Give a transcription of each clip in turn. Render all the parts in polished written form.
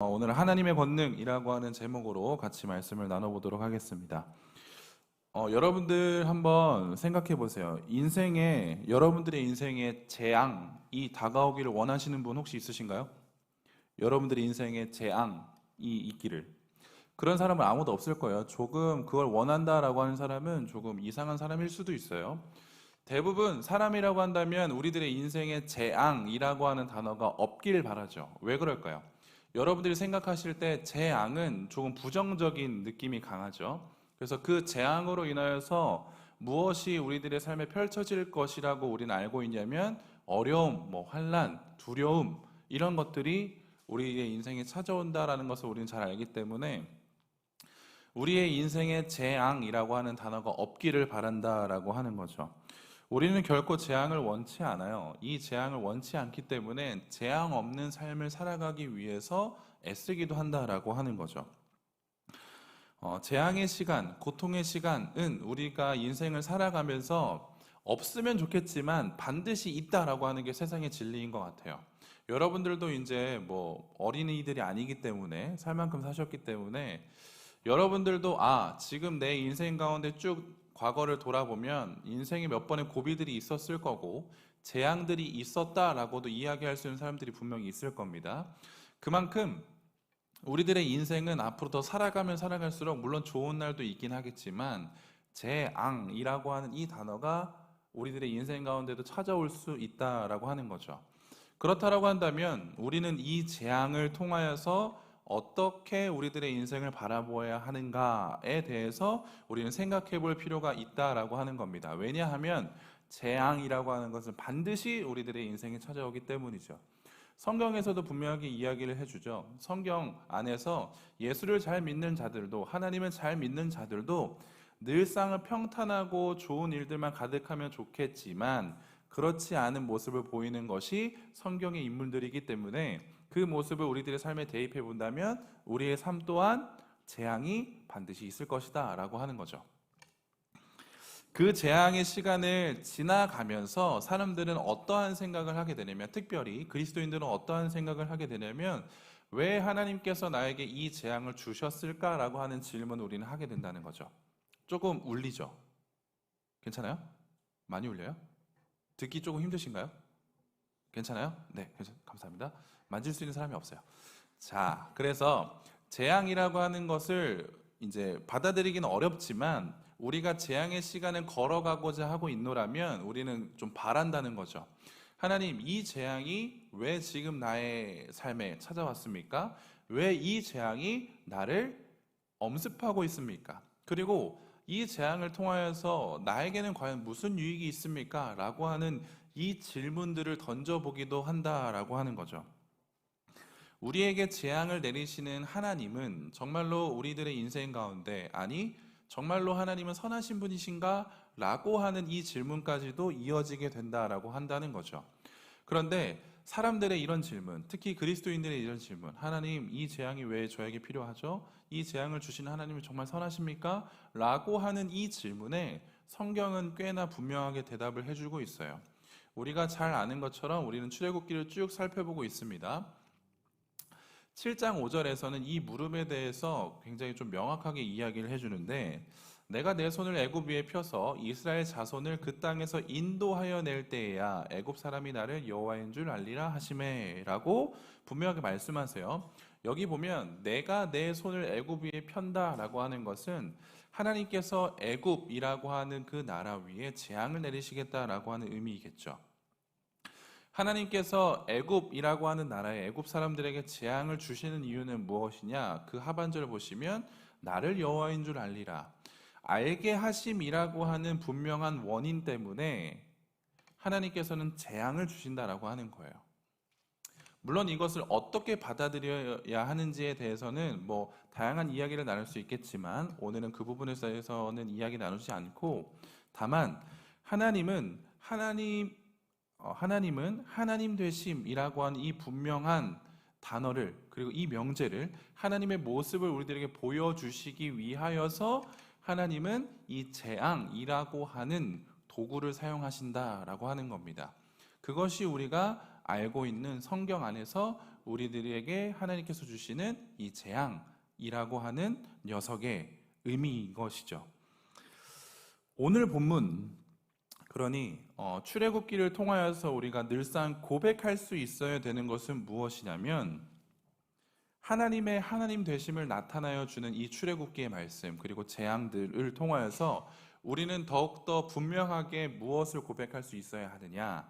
오늘 하나님의 권능이라고 하는 제목으로 같이 말씀을 나눠보도록 하겠습니다. 여러분들 한번 생각해 보세요. 여러분들의 인생에 재앙이 다가오기를 원하시는 분 혹시 있으신가요? 여러분들의 인생에 재앙이 있기를. 그런 사람은 아무도 없을 거예요. 조금 그걸 원한다라고 하는 사람은 조금 이상한 사람일 수도 있어요. 대부분 사람이라고 한다면 우리들의 인생에 재앙이라고 하는 단어가 없길 바라죠. 왜 그럴까요? 여러분들이 생각하실 때 재앙은 조금 부정적인 느낌이 강하죠. 그래서 그 재앙으로 인하여서 무엇이 우리들의 삶에 펼쳐질 것이라고 우리는 알고 있냐면 어려움, 환난, 두려움 이런 것들이 우리의 인생에 찾아온다라는 것을 우리는 잘 알기 때문에 우리의 인생에 재앙이라고 하는 단어가 없기를 바란다라고 하는 거죠. 우리는 결코 재앙을 원치 않아요. 이 재앙을 원치 않기 때문에 재앙 없는 삶을 살아가기 위해서 애쓰기도 한다라고 하는 거죠. 재앙의 시간, 고통의 시간은 우리가 인생을 살아가면서 없으면 좋겠지만 반드시 있다라고 하는 게 세상의 진리인 것 같아요. 여러분들도 이제 어린이들이 아니기 때문에 살 만큼 사셨기 때문에 여러분들도 지금 내 인생 가운데 쭉 과거를 돌아보면 인생에 몇 번의 고비들이 있었을 거고 재앙들이 있었다라고도 이야기할 수 있는 사람들이 분명히 있을 겁니다. 그만큼 우리들의 인생은 앞으로 더 살아가면 살아갈수록 물론 좋은 날도 있긴 하겠지만 재앙이라고 하는 이 단어가 우리들의 인생 가운데도 찾아올 수 있다라고 하는 거죠. 그렇다라고 한다면 우리는 이 재앙을 통하여서 어떻게 우리들의 인생을 바라보아야 하는가에 대해서 우리는 생각해 볼 필요가 있다라고 하는 겁니다. 왜냐하면 재앙이라고 하는 것은 반드시 우리들의 인생에 찾아오기 때문이죠. 성경에서도 분명하게 이야기를 해주죠. 성경 안에서 예수를 잘 믿는 자들도 하나님을 잘 믿는 자들도 늘상 평탄하고 좋은 일들만 가득하면 좋겠지만 그렇지 않은 모습을 보이는 것이 성경의 인물들이기 때문에 그 모습을 우리들의 삶에 대입해 본다면 우리의 삶 또한 재앙이 반드시 있을 것이다 라고 하는 거죠. 그 재앙의 시간을 지나가면서 사람들은 어떠한 생각을 하게 되냐면, 특별히 그리스도인들은 어떠한 생각을 하게 되냐면, 왜 하나님께서 나에게 이 재앙을 주셨을까라고 하는 질문을 우리는 하게 된다는 거죠. 조금 울리죠? 괜찮아요? 많이 울려요? 듣기 조금 힘드신가요? 괜찮아요? 네, 감사합니다. 만질 수 있는 사람이 없어요. 자, 그래서 재앙이라고 하는 것을 이제 받아들이기는 어렵지만 우리가 재앙의 시간을 걸어가고자 하고 있노라면 우리는 좀 바란다는 거죠. 하나님, 이 재앙이 왜 지금 나의 삶에 찾아왔습니까? 왜 이 재앙이 나를 엄습하고 있습니까? 그리고 이 재앙을 통하여서 나에게는 과연 무슨 유익이 있습니까? 라고 하는 이 질문들을 던져보기도 한다라고 하는 거죠. 우리에게 재앙을 내리시는 하나님은 정말로 우리들의 인생 가운데, 아니, 정말로 하나님은 선하신 분이신가? 라고 하는 이 질문까지도 이어지게 된다라고 한다는 거죠. 그런데 사람들의 이런 질문, 특히 그리스도인들의 이런 질문, 하나님, 이 재앙이 왜 저에게 필요하죠? 이 재앙을 주시는 하나님이 정말 선하십니까? 라고 하는 이 질문에 성경은 꽤나 분명하게 대답을 해주고 있어요. 우리가 잘 아는 것처럼 우리는 출애굽기를 쭉 살펴보고 있습니다. 7장 5절에서는 이 물음에 대해서 굉장히 좀 명확하게 이야기를 해주는데, 내가 내 손을 애굽 위에 펴서 이스라엘 자손을 그 땅에서 인도하여 낼 때에야 애굽 사람이 나를 여호와인 줄 알리라 하시매라고 분명하게 말씀하세요. 여기 보면 내가 내 손을 애굽 위에 편다라고 하는 것은 하나님께서 애굽이라고 하는 그 나라 위에 재앙을 내리시겠다라고 하는 의미이겠죠. 하나님께서 애굽이라고 하는 나라에 애굽 사람들에게 재앙을 주시는 이유는 무엇이냐? 그 하반절을 보시면 나를 여호와인 줄 알리라. 알게 하심이라고 하는 분명한 원인 때문에 하나님께서는 재앙을 주신다라고 하는 거예요. 물론 이것을 어떻게 받아들여야 하는지에 대해서는 다양한 이야기를 나눌 수 있겠지만 오늘은 그 부분에 대해서는 이야기 나누지 않고, 다만 하나님은 하나님 되심이라고 하는 이 분명한 단어를, 그리고 이 명제를, 하나님의 모습을 우리들에게 보여주시기 위하여서 하나님은 이 재앙이라고 하는 도구를 사용하신다라고 하는 겁니다. 그것이 우리가 알고 있는 성경 안에서 우리들에게 하나님께서 주시는 이 재앙이라고 하는 녀석의 의미인 것이죠. 오늘 본문, 그러니 출애굽기를 통하여서 우리가 늘상 고백할 수 있어야 되는 것은 무엇이냐면, 하나님 되심을 나타나여 주는 이 출애굽기의 말씀, 그리고 재앙들을 통하여서 우리는 더욱더 분명하게 무엇을 고백할 수 있어야 하느냐,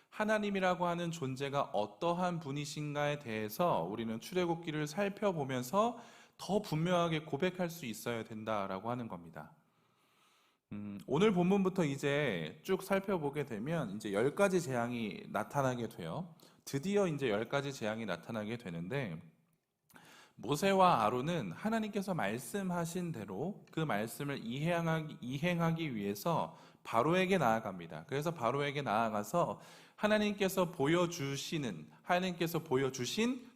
하나님이라고 하는 존재가 어떠한 분이신가에 대해서 우리는 출애굽기를 살펴보면서 더 분명하게 고백할 수 있어야 된다라고 하는 겁니다. 오늘 본문부터 이제 쭉 살펴보게 되면 이제 10가지 재앙이 나타나게 돼요. 드디어 이제 10가지 재앙이 나타나게 되는데, 모세와 아론은 하나님께서 말씀하신 대로 그 말씀을 이행하기 위해서 바로에게 나아갑니다. 그래서 바로에게 나아가서 하나님께서 보여주신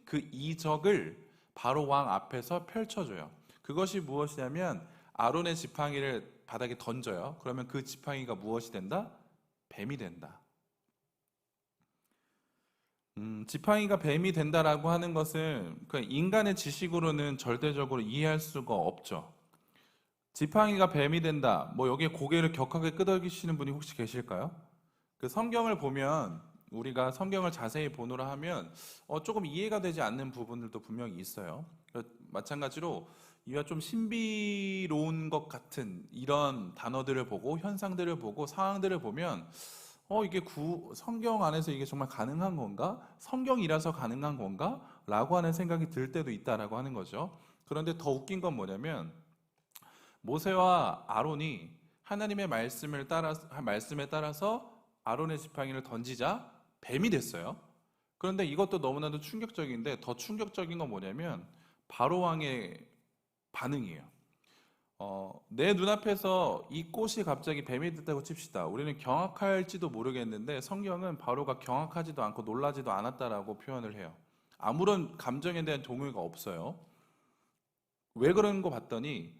그 이적을 바로 왕 앞에서 펼쳐줘요. 그것이 무엇이냐면, 아론의 지팡이를 바닥에 던져요. 그러면 그 지팡이가 무엇이 된다? 뱀이 된다. 지팡이가 뱀이 된다라고 하는 것은 인간의 지식으로는 절대적으로 이해할 수가 없죠. 지팡이가 뱀이 된다, 여기에 고개를 격하게 끄덕이시는 분이 혹시 계실까요? 그 성경을 보면, 우리가 성경을 자세히 보노라 하면 조금 이해가 되지 않는 부분들도 분명히 있어요. 마찬가지로 이와 좀 신비로운 것 같은 이런 단어들을 보고, 현상들을 보고, 상황들을 보면 이게 성경 안에서 이게 정말 가능한 건가? 성경이라서 가능한 건가? 라고 하는 생각이 들 때도 있다라고 하는 거죠. 그런데 더 웃긴 건 뭐냐면, 모세와 아론이 하나님의 말씀에 따라서 아론의 지팡이를 던지자 뱀이 됐어요. 그런데 이것도 너무나도 충격적인데, 더 충격적인 건 뭐냐면 바로 왕의 반응이에요. 내 눈앞에서 이 꽃이 갑자기 뱀이 됐다고 칩시다. 우리는 경악할지도 모르겠는데, 성경은 바로가 경악하지도 않고 놀라지도 않았다라고 표현을 해요. 아무런 감정에 대한 동요가 없어요. 왜 그런 거 봤더니,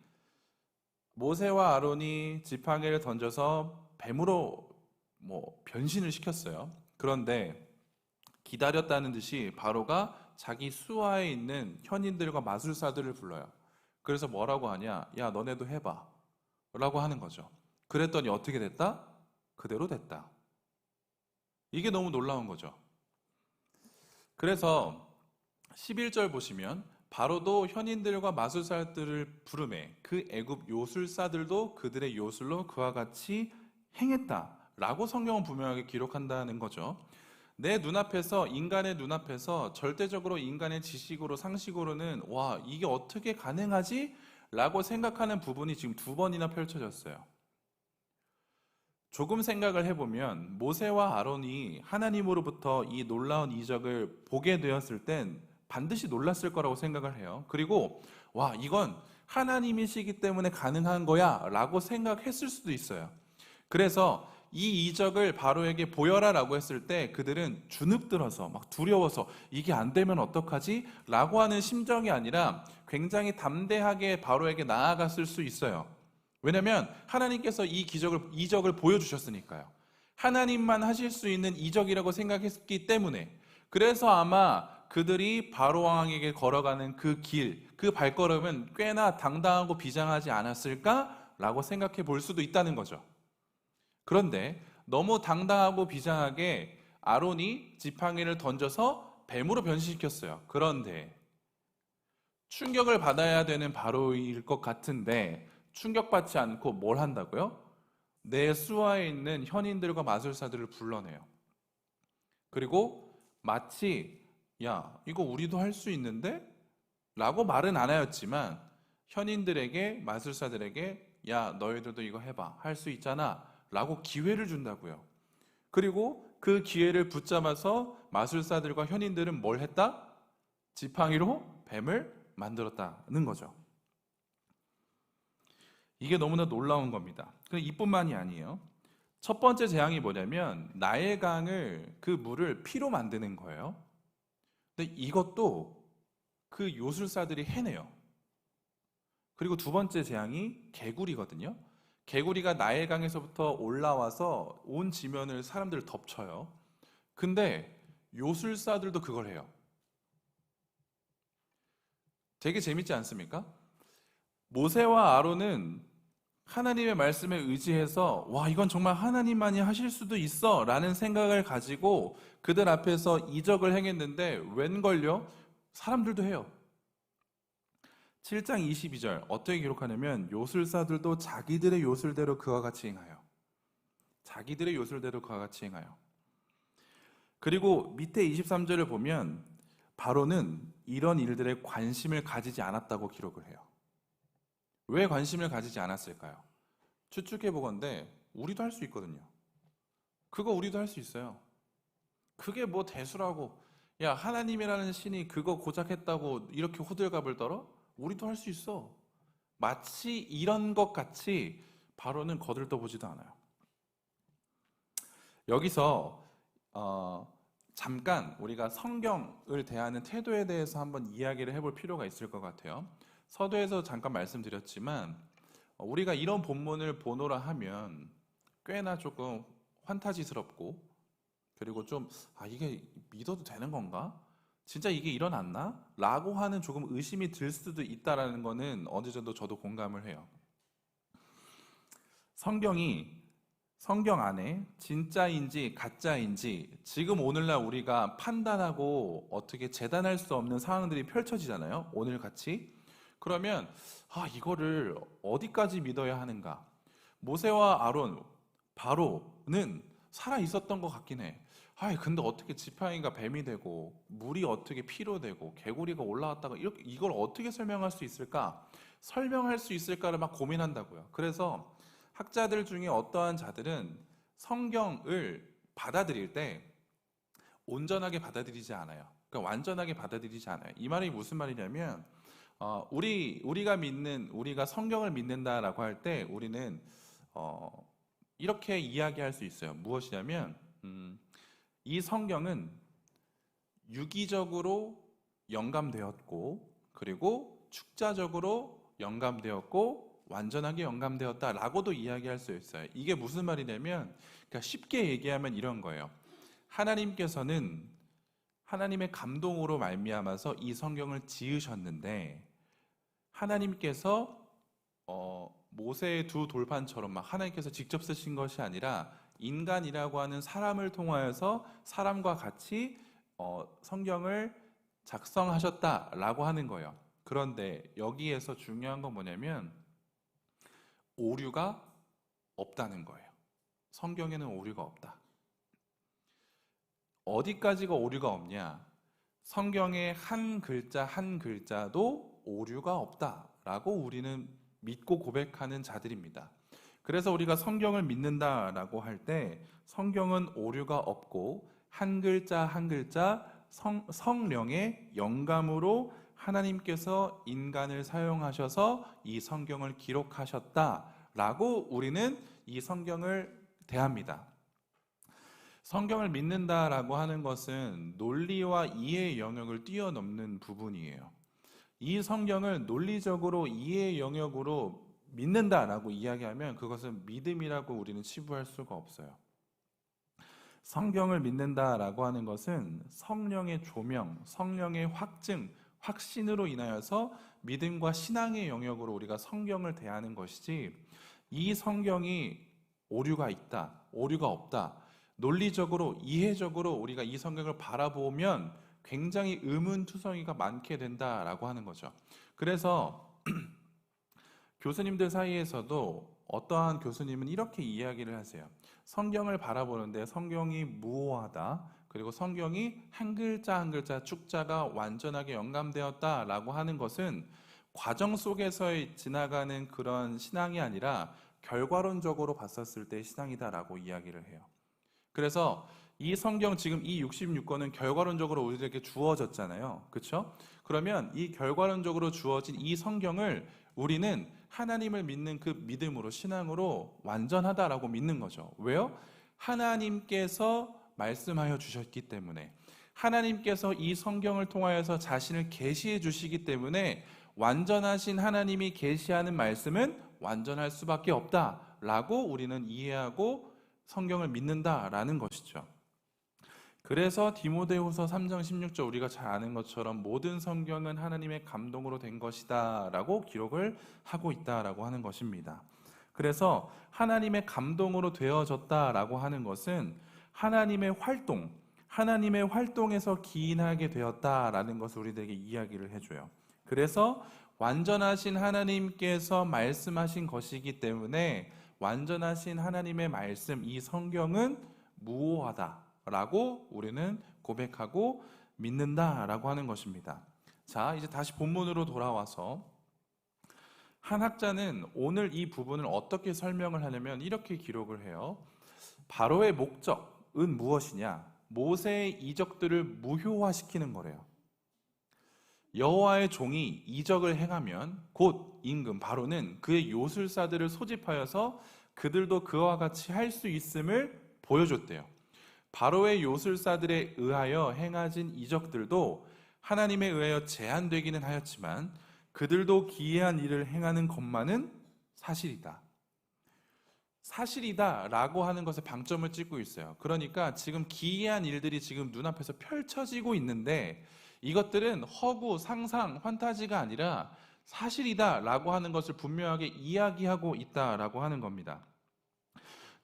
모세와 아론이 지팡이를 던져서 뱀으로 변신을 시켰어요. 그런데 기다렸다는 듯이 바로가 자기 수하에 있는 현인들과 마술사들을 불러요. 그래서 뭐라고 하냐? 야, 너네도 해봐 라고 하는 거죠. 그랬더니 어떻게 됐다? 그대로 됐다. 이게 너무 놀라운 거죠. 그래서 11절 보시면, 바로도 현인들과 마술사들을 부르매 그 애굽 요술사들도 그들의 요술로 그와 같이 행했다 라고 성경은 분명하게 기록한다는 거죠. 내 눈앞에서, 인간의 눈앞에서 절대적으로 인간의 지식으로, 상식으로는 와, 이게 어떻게 가능하지? 라고 생각하는 부분이 지금 2번이나 펼쳐졌어요. 조금 생각을 해보면, 모세와 아론이 하나님으로부터 이 놀라운 이적을 보게 되었을 땐 반드시 놀랐을 거라고 생각을 해요. 그리고 와, 이건 하나님이시기 때문에 가능한 거야 라고 생각했을 수도 있어요. 그래서 이 이적을 바로에게 보여라 라고 했을 때 그들은 주눅들어서 막 두려워서 이게 안 되면 어떡하지? 라고 하는 심정이 아니라 굉장히 담대하게 바로에게 나아갔을 수 있어요. 왜냐하면 하나님께서 이 이적을 보여주셨으니까요. 하나님만 하실 수 있는 이적이라고 생각했기 때문에. 그래서 아마 그들이 바로 왕에게 걸어가는 그 길, 그 발걸음은 꽤나 당당하고 비장하지 않았을까라고 생각해 볼 수도 있다는 거죠. 그런데 너무 당당하고 비장하게 아론이 지팡이를 던져서 뱀으로 변신시켰어요. 그런데 충격을 받아야 되는 바로일 것 같은데 충격받지 않고 뭘 한다고요? 내 수하에 있는 현인들과 마술사들을 불러내요. 그리고 마치 야, 이거 우리도 할 수 있는데? 라고 말은 안 하였지만 현인들에게, 마술사들에게 야, 너희들도 이거 해봐, 할 수 있잖아 라고 기회를 준다고요. 그리고 그 기회를 붙잡아서 마술사들과 현인들은 뭘 했다? 지팡이로 뱀을 만들었다는 거죠. 이게 너무나 놀라운 겁니다. 이뿐만이 아니에요. 첫 번째 재앙이 뭐냐면 나일강을, 그 물을 피로 만드는 거예요. 근데 이것도 그 요술사들이 해내요. 그리고 두 번째 재앙이 개구리거든요. 개구리가 나일강에서부터 올라와서 온 지면을 사람들을 덮쳐요. 근데 요술사들도 그걸 해요. 되게 재밌지 않습니까? 모세와 아론은 하나님의 말씀에 의지해서 와, 이건 정말 하나님만이 하실 수도 있어 라는 생각을 가지고 그들 앞에서 이적을 행했는데 웬걸요? 사람들도 해요. 7장 22절 어떻게 기록하냐면 요술사들도 자기들의 요술대로 그와 같이 행하여. 자기들의 요술대로 그와 같이 행하여. 그리고 밑에 23절을 보면 바로는 이런 일들에 관심을 가지지 않았다고 기록을 해요. 왜 관심을 가지지 않았을까요? 추측해 보건대 우리도 할 수 있거든요. 그거 우리도 할 수 있어요. 그게 뭐 대수라고, 야, 하나님이라는 신이 그거 고작 했다고 이렇게 호들갑을 떨어? 우리도 할 수 있어. 마치 이런 것 같이 바로는 거들떠보지도 않아요. 여기서 잠깐 우리가 성경을 대하는 태도에 대해서 한번 이야기를 해볼 필요가 있을 것 같아요. 서두에서 잠깐 말씀드렸지만 우리가 이런 본문을 보노라 하면 꽤나 조금 환타지스럽고, 그리고 좀 이게 믿어도 되는 건가? 진짜 이게 일어났나? 라고 하는 조금 의심이 들 수도 있다라는 거는 어느 정도 저도 공감을 해요. 성경 안에 진짜인지 가짜인지 지금 오늘날 우리가 판단하고 어떻게 재단할 수 없는 상황들이 펼쳐지잖아요. 오늘 같이. 그러면 이거를 어디까지 믿어야 하는가? 모세와 아론, 바로는 살아 있었던 것 같긴 해. 근데 어떻게 지팡이가 뱀이 되고 물이 어떻게 피로 되고 개구리가 올라왔다가 이걸 어떻게 설명할 수 있을까? 설명할 수 있을까를 막 고민한다고요. 그래서 학자들 중에 어떠한 자들은 성경을 받아들일 때 온전하게 받아들이지 않아요. 그러니까 완전하게 받아들이지 않아요. 이 말이 무슨 말이냐면 우리가 성경을 믿는다라고 할 때 우리는 이렇게 이야기할 수 있어요. 무엇이냐면 이 성경은 유기적으로 영감되었고, 그리고 축자적으로 영감되었고, 완전하게 영감되었다라고도 이야기할 수 있어요. 이게 무슨 말이냐면, 그러니까 쉽게 얘기하면 이런 거예요. 하나님께서는 하나님의 감동으로 말미암아서 이 성경을 지으셨는데, 하나님께서 모세의 두 돌판처럼 막 하나님께서 직접 쓰신 것이 아니라 인간이라고 하는 사람을 통하여서 사람과 같이 성경을 작성하셨다라고 하는 거예요. 그런데 여기에서 중요한 건 뭐냐면 오류가 없다는 거예요. 성경에는 오류가 없다. 어디까지가 오류가 없냐? 성경의 한 글자 한 글자도 오류가 없다라고 우리는 믿고 고백하는 자들입니다. 그래서 우리가 성경을 믿는다라고 할 때 성경은 오류가 없고 한 글자 한 글자 성령의 영감으로 하나님께서 인간을 사용하셔서 이 성경을 기록하셨다라고 우리는 이 성경을 대합니다. 성경을 믿는다라고 하는 것은 논리와 이해의 영역을 뛰어넘는 부분이에요. 이 성경을 논리적으로 이해의 영역으로 믿는다라고 이야기하면 그것은 믿음이라고 우리는 치부할 수가 없어요. 성경을 믿는다라고 하는 것은 성령의 조명, 성령의 확증, 확신으로 인하여서 믿음과 신앙의 영역으로 우리가 성경을 대하는 것이지, 이 성경이 오류가 있다, 오류가 없다, 논리적으로, 이해적으로 우리가 이 성경을 바라보면 굉장히 의문투성이가 많게 된다라고 하는 거죠. 그래서 교수님들 사이에서도 어떠한 교수님은 이렇게 이야기를 하세요. 성경을 바라보는데 성경이 무오하다, 그리고 성경이 한 글자 한 글자 축자가 완전하게 영감되었다라고 하는 것은 과정 속에서 지나가는 그런 신앙이 아니라 결과론적으로 봤었을 때 신앙이다라고 이야기를 해요. 그래서 이 성경 지금 이 66권은 결과론적으로 우리에게 주어졌잖아요. 그렇죠? 그러면 이 결과론적으로 주어진 이 성경을 우리는 하나님을 믿는 그 믿음으로, 신앙으로 완전하다라고 믿는 거죠. 왜요? 하나님께서 말씀하여 주셨기 때문에, 하나님께서 이 성경을 통하여서 자신을 계시해 주시기 때문에 완전하신 하나님이 계시하는 말씀은 완전할 수밖에 없다라고 우리는 이해하고 성경을 믿는다라는 것이죠. 그래서 디모데후서 3장 16절 우리가 잘 아는 것처럼 모든 성경은 하나님의 감동으로 된 것이다 라고 기록을 하고 있다라고 하는 것입니다. 그래서 하나님의 감동으로 되어졌다라고 하는 것은 하나님의 활동에서 기인하게 되었다라는 것을 우리들에게 이야기를 해줘요. 그래서 완전하신 하나님께서 말씀하신 것이기 때문에 완전하신 하나님의 말씀, 이 성경은 무오하다라고 우리는 고백하고 믿는다라고 하는 것입니다. 자, 이제 다시 본문으로 돌아와서 한 학자는 오늘 이 부분을 어떻게 설명을 하냐면 이렇게 기록을 해요. 바로의 목적은 무엇이냐? 모세의 이적들을 무효화시키는 거래요. 여호와의 종이 이적을 행하면 곧 임금 바로는 그의 요술사들을 소집하여서 그들도 그와 같이 할 수 있음을 보여줬대요. 바로의 요술사들에 의하여 행하진 이적들도 하나님에 의하여 제한되기는 하였지만 그들도 기이한 일을 행하는 것만은 사실이다. 사실이다라고 하는 것에 방점을 찍고 있어요. 그러니까 지금 기이한 일들이 지금 눈앞에서 펼쳐지고 있는데 이것들은 허구, 상상, 환타지가 아니라 사실이다라고 하는 것을 분명하게 이야기하고 있다라고 하는 겁니다.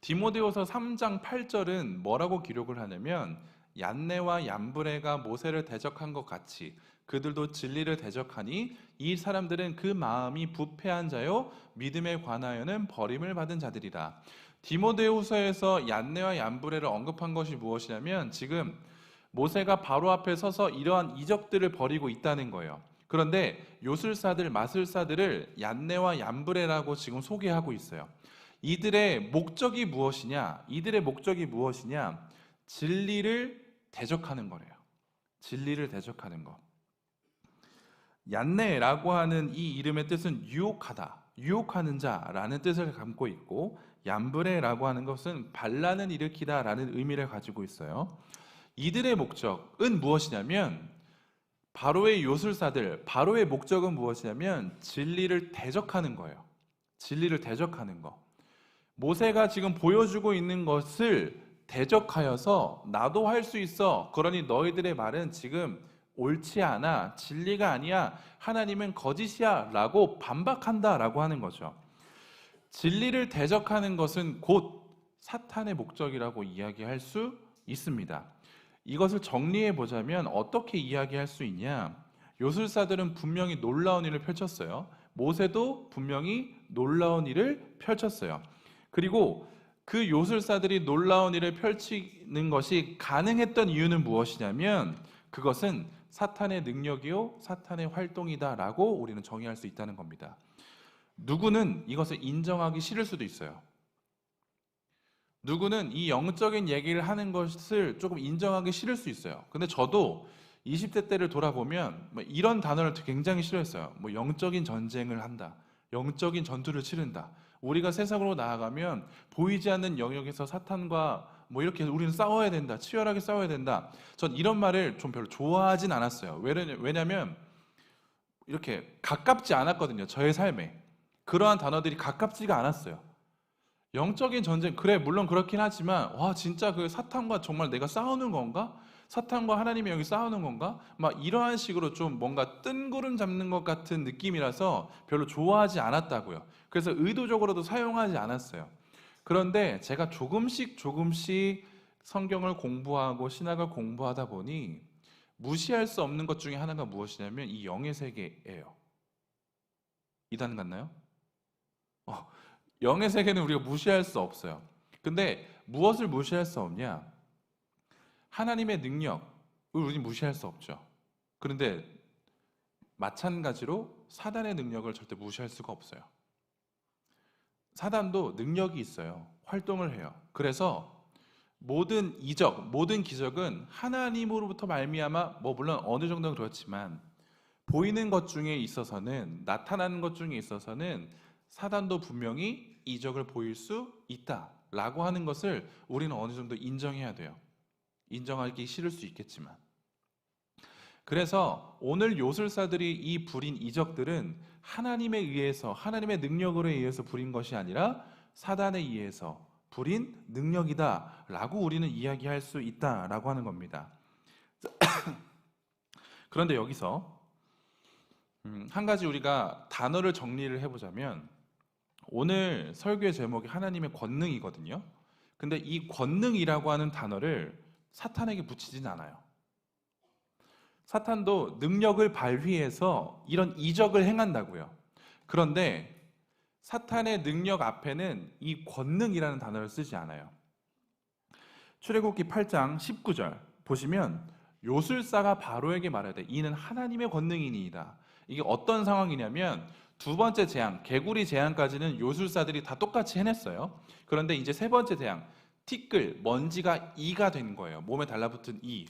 디모데후서 3장 8절은 뭐라고 기록을 하냐면 얀네와 얀브레가 모세를 대적한 것 같이 그들도 진리를 대적하니 이 사람들은 그 마음이 부패한 자요 믿음에 관하여는 버림을 받은 자들이라. 디모데후서에서 얀네와 얀브레를 언급한 것이 무엇이냐면 지금 모세가 바로 앞에 서서 이러한 이적들을 벌이고 있다는 거예요. 그런데 요술사들, 마술사들을 얀네와 얀브레라고 지금 소개하고 있어요. 이들의 목적이 무엇이냐? 진리를 대적하는 거래요. 진리를 대적하는 것. 얀네라고 하는 이 이름의 뜻은 유혹하다, 유혹하는 자라는 뜻을 담고 있고 얀브레라고 하는 것은 반란을 일으키다라는 의미를 가지고 있어요. 이들의 목적은 무엇이냐면 바로의 요술사들, 바로의 목적은 무엇이냐면 진리를 대적하는 거예요. 진리를 대적하는 거. 모세가 지금 보여주고 있는 것을 대적하여서 나도 할 수 있어. 그러니 너희들의 말은 지금 옳지 않아. 진리가 아니야. 하나님은 거짓이야. 라고 반박한다라고 하는 거죠. 진리를 대적하는 것은 곧 사탄의 목적이라고 이야기할 수 있습니다. 이것을 정리해 보자면 어떻게 이야기할 수 있냐? 요술사들은 분명히 놀라운 일을 펼쳤어요. 모세도 분명히 놀라운 일을 펼쳤어요. 그리고 그 요술사들이 놀라운 일을 펼치는 것이 가능했던 이유는 무엇이냐면 그것은 사탄의 능력이요 사탄의 활동이다라고 우리는 정의할 수 있다는 겁니다. 누구는 이것을 인정하기 싫을 수도 있어요. 누구는 이 영적인 얘기를 하는 것을 조금 인정하기 싫을 수 있어요. 근데 저도 20대 때를 돌아보면 이런 단어를 굉장히 싫어했어요. 영적인 전쟁을 한다. 영적인 전투를 치른다. 우리가 세상으로 나아가면 보이지 않는 영역에서 사탄과 이렇게 우리는 싸워야 된다. 치열하게 싸워야 된다. 전 이런 말을 좀 별로 좋아하진 않았어요. 왜냐면 이렇게 가깝지 않았거든요. 저의 삶에. 그러한 단어들이 가깝지가 않았어요. 영적인 전쟁, 그래, 물론 그렇긴 하지만, 와, 진짜 그 사탄과 정말 내가 싸우는 건가? 사탄과 하나님이 여기 싸우는 건가? 이러한 식으로 좀 뭔가 뜬구름 잡는 것 같은 느낌이라서 별로 좋아하지 않았다고요. 그래서 의도적으로도 사용하지 않았어요. 그런데 제가 조금씩 성경을 공부하고 신학을 공부하다 보니 무시할 수 없는 것 중에 하나가 무엇이냐면 이 영의 세계예요. 이단 같나요? 영의 세계는 우리가 무시할 수 없어요. 근데 무엇을 무시할 수 없냐? 하나님의 능력을 우리는 무시할 수 없죠. 그런데 마찬가지로 사단의 능력을 절대 무시할 수가 없어요. 사단도 능력이 있어요. 활동을 해요. 그래서 모든 이적, 모든 기적은 하나님으로부터 말미암아 물론 어느 정도는 그렇지만 보이는 것 중에 있어서는 나타나는 것 중에 있어서는 사단도 분명히 이적을 보일 수 있다라고 하는 것을 우리는 어느 정도 인정해야 돼요. 인정하기 싫을 수 있겠지만. 그래서 오늘 요술사들이 이 부린 이적들은 하나님에 의해서, 하나님의 능력으로 의해서 부린 것이 아니라 사단에 의해서 부린 능력이다라고 우리는 이야기할 수 있다라고 하는 겁니다. 그런데 여기서 한 가지 우리가 단어를 정리를 해보자면, 오늘 설교의 제목이 하나님의 권능이거든요. 근데 이 권능이라고 하는 단어를 사탄에게 붙이진 않아요. 사탄도 능력을 발휘해서 이런 이적을 행한다고요. 그런데 사탄의 능력 앞에는 이 권능이라는 단어를 쓰지 않아요. 출애굽기 8장 19절 보시면 요술사가 바로에게 말하되 이는 하나님의 권능이니이다. 이게 어떤 상황이냐면, 두 번째 재앙, 개구리 재앙까지는 요술사들이 다 똑같이 해냈어요. 그런데 이제 세 번째 재앙, 티끌, 먼지가 이가 된 거예요. 몸에 달라붙은 이.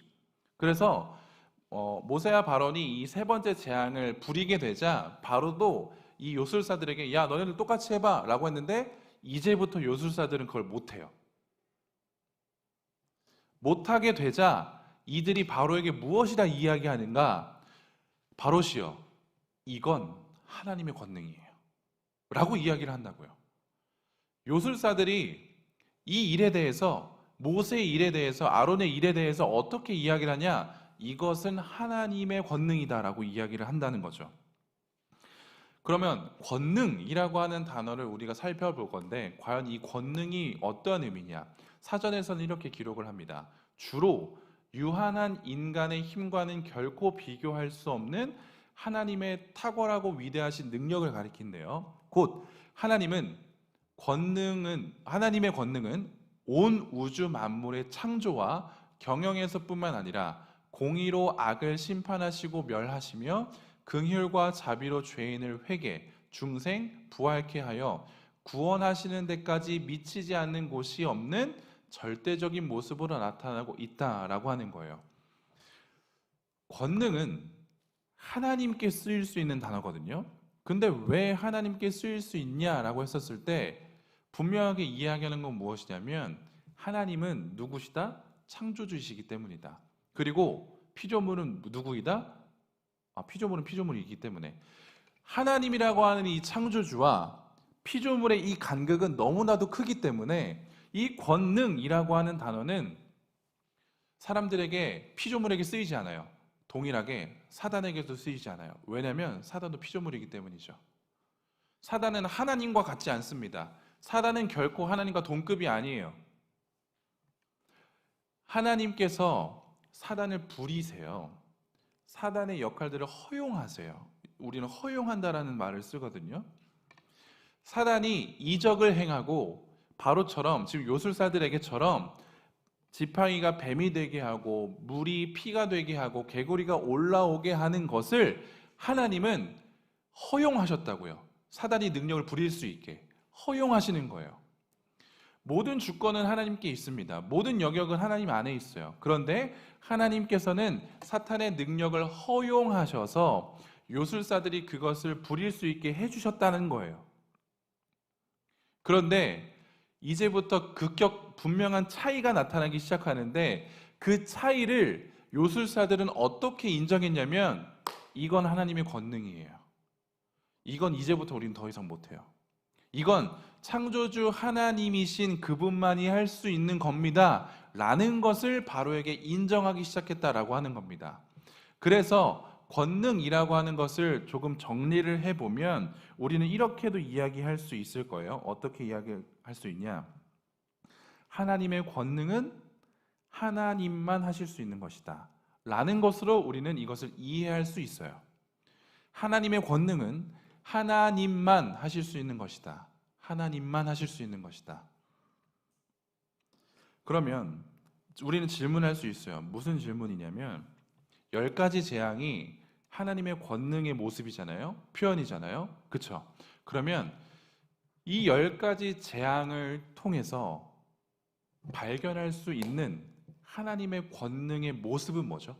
그래서 모세와 바론이 이 세 번째 재앙을 부리게 되자 바로도 이 요술사들에게 야, 너네들 똑같이 해봐 라고 했는데, 이제부터 요술사들은 그걸 못해요. 못하게 되자 이들이 바로에게 무엇이라 이야기하는가? 바로시여, 이건 하나님의 권능이에요 라고 이야기를 한다고요. 요술사들이 이 일에 대해서, 모세의 일에 대해서, 아론의 일에 대해서 어떻게 이야기를 하냐? 이것은 하나님의 권능이다 라고 이야기를 한다는 거죠. 그러면 권능이라고 하는 단어를 우리가 살펴볼 건데, 과연 이 권능이 어떤 의미냐? 사전에서는 이렇게 기록을 합니다. 주로 유한한 인간의 힘과는 결코 비교할 수 없는 하나님의 탁월하고 위대하신 능력을 가리킨대요. 곧 하나님의 권능은 온 우주 만물의 창조와 경영에서뿐만 아니라 공의로 악을 심판하시고 멸하시며 긍휼과 자비로 죄인을 회개, 중생, 부활케 하여 구원하시는 데까지 미치지 않는 곳이 없는 절대적인 모습으로 나타나고 있다라고 하는 거예요. 권능은 하나님께 쓰일 수 있는 단어거든요. 근데 왜 하나님께 쓰일 수 있냐라고 했었을 때 분명하게 이야기하는 건 무엇이냐면, 하나님은 누구시다? 창조주이시기 때문이다. 그리고 피조물은 누구이다? 피조물은 피조물이기 때문에, 하나님이라고 하는 이 창조주와 피조물의 이 간극은 너무나도 크기 때문에 이 권능이라고 하는 단어는 사람들에게, 피조물에게 쓰이지 않아요. 동일하게 사단에게도 쓰이지 않아요. 왜냐하면 사단도 피조물이기 때문이죠. 사단은 하나님과 같지 않습니다. 사단은 결코 하나님과 동급이 아니에요. 하나님께서 사단을 부리세요. 사단의 역할들을 허용하세요. 우리는 허용한다라는 말을 쓰거든요. 사단이 이적을 행하고, 바로처럼 지금 요술사들에게처럼 지팡이가 뱀이 되게 하고 물이 피가 되게 하고 개구리가 올라오게 하는 것을 하나님은 허용하셨다고요. 사단이 능력을 부릴 수 있게 허용하시는 거예요. 모든 주권은 하나님께 있습니다. 모든 영역은 하나님 안에 있어요. 그런데 하나님께서는 사탄의 능력을 허용하셔서 요술사들이 그것을 부릴 수 있게 해주셨다는 거예요. 그런데 이제부터 극적 분명한 차이가 나타나기 시작하는데, 그 차이를 요술사들은 어떻게 인정했냐면, 이건 하나님의 권능이에요. 이건 이제부터 우리는 더 이상 못해요. 이건 창조주 하나님이신 그분만이 할 수 있는 겁니다 라는 것을 바로에게 인정하기 시작했다라고 하는 겁니다. 그래서 권능이라고 하는 것을 조금 정리를 해보면 우리는 이렇게도 이야기할 수 있을 거예요. 어떻게 이야기할 수 있냐? 하나님의 권능은 하나님만 하실 수 있는 것이다 라는 것으로 우리는 이것을 이해할 수 있어요. 하나님의 권능은 하나님만 하실 수 있는 것이다. 하나님만 하실 수 있는 것이다. 그러면 우리는 질문할 수 있어요. 무슨 질문이냐면, 10가지 재앙이 하나님의 권능의 모습이잖아요. 표현이잖아요. 그렇죠? 그러면 이 10가지 재앙을 통해서 발견할 수 있는 하나님의 권능의 모습은 뭐죠?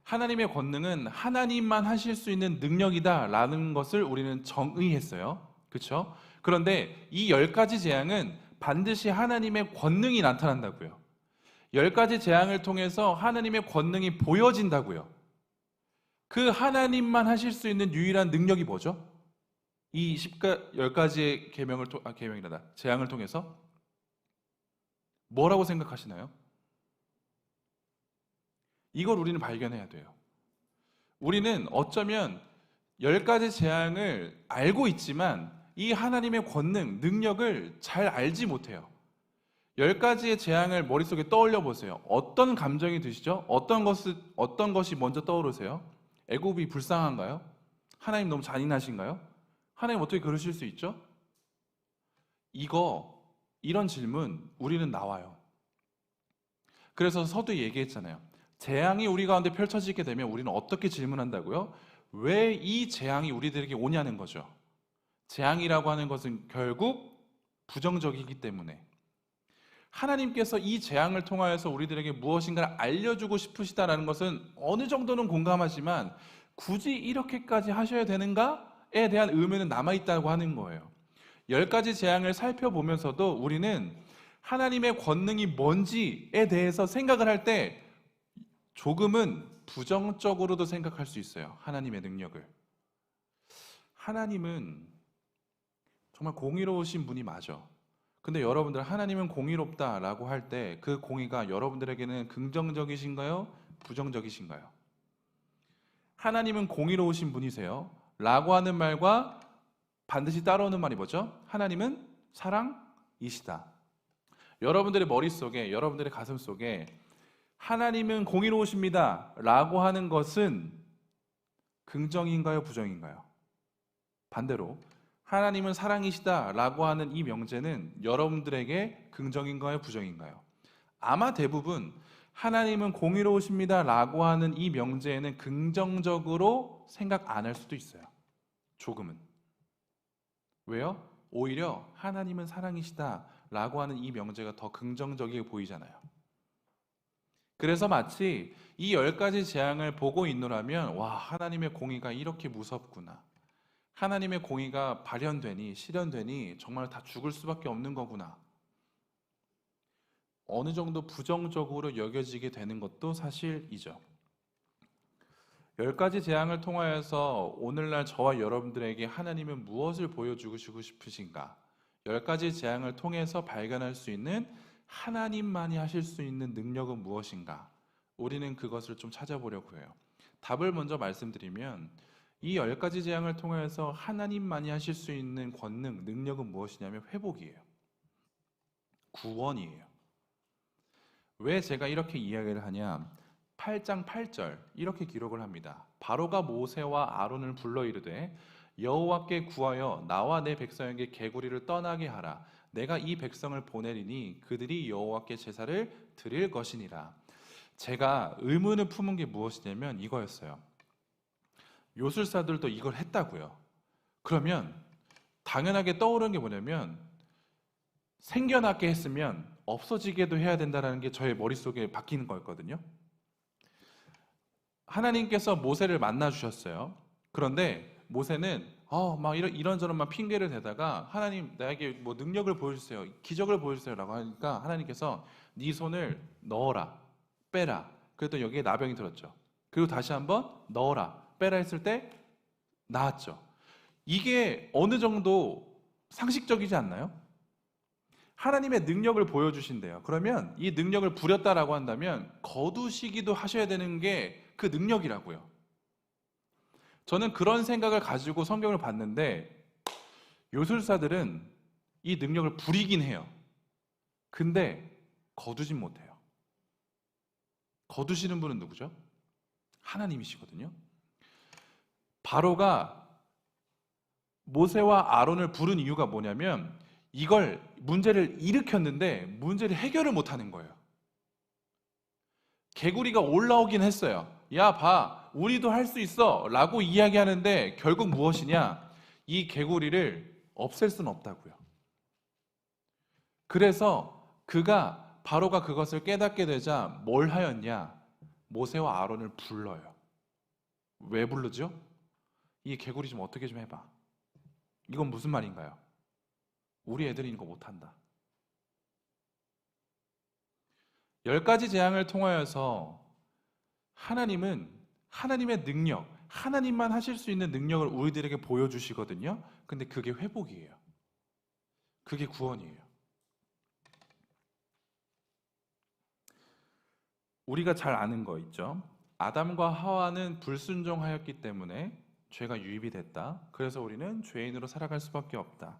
하나님의 권능은 하나님만 하실 수 있는 능력이다 라는 것을 우리는 정의했어요. 그렇죠? 그런데 이 10가지 재앙은 반드시 하나님의 권능이 나타난다고요. 10가지 재앙을 통해서 하나님의 권능이 보여진다고요. 그 하나님만 하실 수 있는 유일한 능력이 뭐죠? 이 10가지의 계명이란다. 재앙을 통해서 뭐라고 생각하시나요? 이걸 우리는 발견해야 돼요. 우리는 어쩌면 10가지 재앙을 알고 있지만 이 하나님의 권능, 능력을 잘 알지 못해요. 10가지의 재앙을 머릿속에 떠올려 보세요. 어떤 감정이 드시죠? 어떤 것이 먼저 떠오르세요? 애굽이 불쌍한가요? 하나님 너무 잔인하신가요? 하나님 어떻게 그러실 수 있죠? 이런 질문 우리는 나와요. 그래서 서두에 얘기했잖아요. 재앙이 우리 가운데 펼쳐지게 되면 우리는 어떻게 질문한다고요? 왜 이 재앙이 우리들에게 오냐는 거죠. 재앙이라고 하는 것은 결국 부정적이기 때문에 하나님께서 이 재앙을 통하여서 우리들에게 무엇인가를 알려주고 싶으시다라는 것은 어느 정도는 공감하지만 굳이 이렇게까지 하셔야 되는가에 대한 의문은 남아있다고 하는 거예요. 10가지 재앙을 살펴보면서도 우리는 하나님의 권능이 뭔지에 대해서 생각을 할 때 조금은 부정적으로도 생각할 수 있어요. 하나님의 능력을. 하나님은 정말 공의로우신 분이 맞아. 근데 여러분들 하나님은 공의롭다라고 할 때 그 공의가 여러분들에게는 긍정적이신가요? 부정적이신가요? 하나님은 공의로우신 분이세요. 라고 하는 말과 반드시 따라오는 말이 뭐죠? 하나님은 사랑이시다. 여러분들의 머릿속에, 여러분들의 가슴속에 하나님은 공의로우십니다 라고 하는 것은 긍정인가요? 부정인가요? 반대로 하나님은 사랑이시다 라고 하는 이 명제는 여러분들에게 긍정인가요? 부정인가요? 아마 대부분 하나님은 공의로우십니다 라고 하는 이 명제에는 긍정적으로 생각 안 할 수도 있어요. 조금은. 왜요? 오히려 하나님은 사랑이시다 라고 하는 이 명제가 더 긍정적이게 보이잖아요. 그래서 마치 이 10가지 재앙을 보고 있노라면 와, 하나님의 공의가 이렇게 무섭구나. 하나님의 공의가 발현되니 실현되니 정말 다 죽을 수밖에 없는 거구나. 어느 정도 부정적으로 여겨지게 되는 것도 사실이죠. 10가지 재앙을 통하여서 오늘날 저와 여러분들에게 하나님은 무엇을 보여주고 싶으신가? 10가지 재앙을 통해서 발견할 수 있는 하나님만이 하실 수 있는 능력은 무엇인가? 우리는 그것을 좀 찾아보려고 해요. 답을 먼저 말씀드리면 이 10가지 재앙을 통해서 하나님만이 하실 수 있는 권능, 능력은 무엇이냐면 회복이에요. 구원이에요. 왜 제가 이렇게 이야기를 하냐? 8장 8절 이렇게 기록을 합니다. 바로가 모세와 아론을 불러 이르되 여호와께 구하여 나와 내 백성에게 개구리를 떠나게 하라. 내가 이 백성을 보내리니 그들이 여호와께 제사를 드릴 것이니라. 제가 의문을 품은 게 무엇이냐면 이거였어요. 요술사들도 이걸 했다고요. 그러면 당연하게 떠오르는 게 뭐냐면 생겨나게 했으면 없어지게도 해야 된다는 게 저의 머릿속에 박히는 거였거든요. 하나님께서 모세를 만나 주셨어요. 그런데 모세는 막 이런저런 막 핑계를 대다가 하나님 나에게 뭐 능력을 보여주세요, 기적을 보여주세요라고 하니까 하나님께서 네 손을 넣어라, 빼라. 그랬더니 여기에 나병이 들었죠. 그리고 다시 한번 넣어라, 빼라 했을 때 나았죠. 이게 어느 정도 상식적이지 않나요? 하나님의 능력을 보여주신대요. 그러면 이 능력을 부렸다라고 한다면 거두시기도 하셔야 되는 게 그 능력이라고요. 저는 그런 생각을 가지고 성경을 봤는데 요술사들은 이 능력을 부리긴 해요. 근데 거두진 못해요. 거두시는 분은 누구죠? 하나님이시거든요. 바로가 모세와 아론을 부른 이유가 뭐냐면 이걸 문제를 일으켰는데 문제를 해결을 못하는 거예요. 개구리가 올라오긴 했어요. 야, 봐, 우리도 할 수 있어 라고 이야기하는데 결국 무엇이냐? 이 개구리를 없앨 수는 없다고요. 그래서 바로가 그것을 깨닫게 되자 뭘 하였냐? 모세와 아론을 불러요. 왜 부르죠? 이 개구리 좀 어떻게 좀 해봐. 이건 무슨 말인가요? 우리 애들이 이거 못한다. 10가지 재앙을 통하여서 하나님은 하나님의 능력, 하나님만 하실 수 있는 능력을 우리들에게 보여주시거든요. 근데 그게 회복이에요. 그게 구원이에요. 우리가 잘 아는 거 있죠. 아담과 하와는 불순종하였기 때문에 죄가 유입이 됐다. 그래서 우리는 죄인으로 살아갈 수밖에 없다.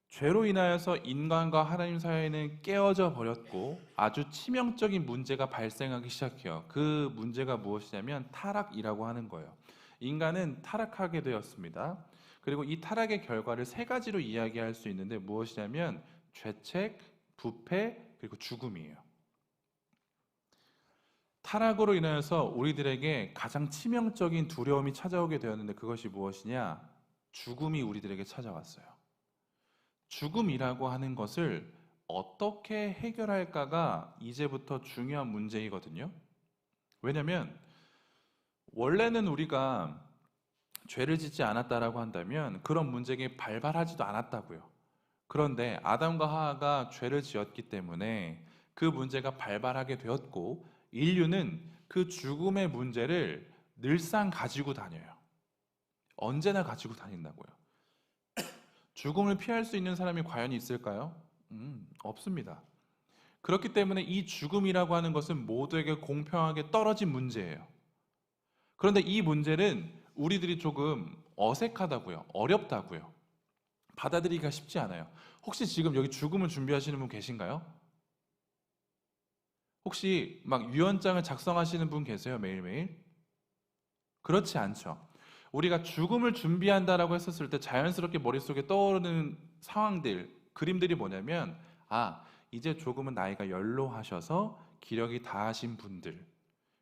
죄로 인하여서 인간과 하나님 사이에는 깨어져 버렸고 아주 치명적인 문제가 발생하기 시작해요. 그 문제가 무엇이냐면 타락이라고 하는 거예요. 인간은 타락하게 되었습니다. 그리고 이 타락의 결과를 세 가지로 이야기할 수 있는데 무엇이냐면 죄책, 부패, 그리고 죽음이에요. 타락으로 인하여서 우리들에게 가장 치명적인 두려움이 찾아오게 되었는데 그것이 무엇이냐? 죽음이 우리들에게 찾아왔어요. 죽음이라고 하는 것을 어떻게 해결할까가 이제부터 중요한 문제이거든요. 왜냐하면 원래는 우리가 죄를 짓지 않았다라고 한다면 그런 문제에 발발하지도 않았다고요. 그런데 아담과 하와가 죄를 지었기 때문에 그 문제가 발발하게 되었고 인류는 그 죽음의 문제를 늘상 가지고 다녀요. 언제나 가지고 다닌다고요. 죽음을 피할 수 있는 사람이 과연 있을까요? 없습니다. 그렇기 때문에 이 죽음이라고 하는 것은 모두에게 공평하게 떨어진 문제예요. 그런데 이 문제는 우리들이 조금 어색하다고요. 어렵다고요. 받아들이기가 쉽지 않아요. 혹시 지금 여기 죽음을 준비하시는 분 계신가요? 혹시 막 유언장을 작성하시는 분 계세요? 매일매일? 그렇지 않죠. 우리가 죽음을 준비한다라고 했었을 때 자연스럽게 머릿속에 떠오르는 상황들, 그림들이 뭐냐면 이제 조금은 나이가 연로하셔서 기력이 다하신 분들,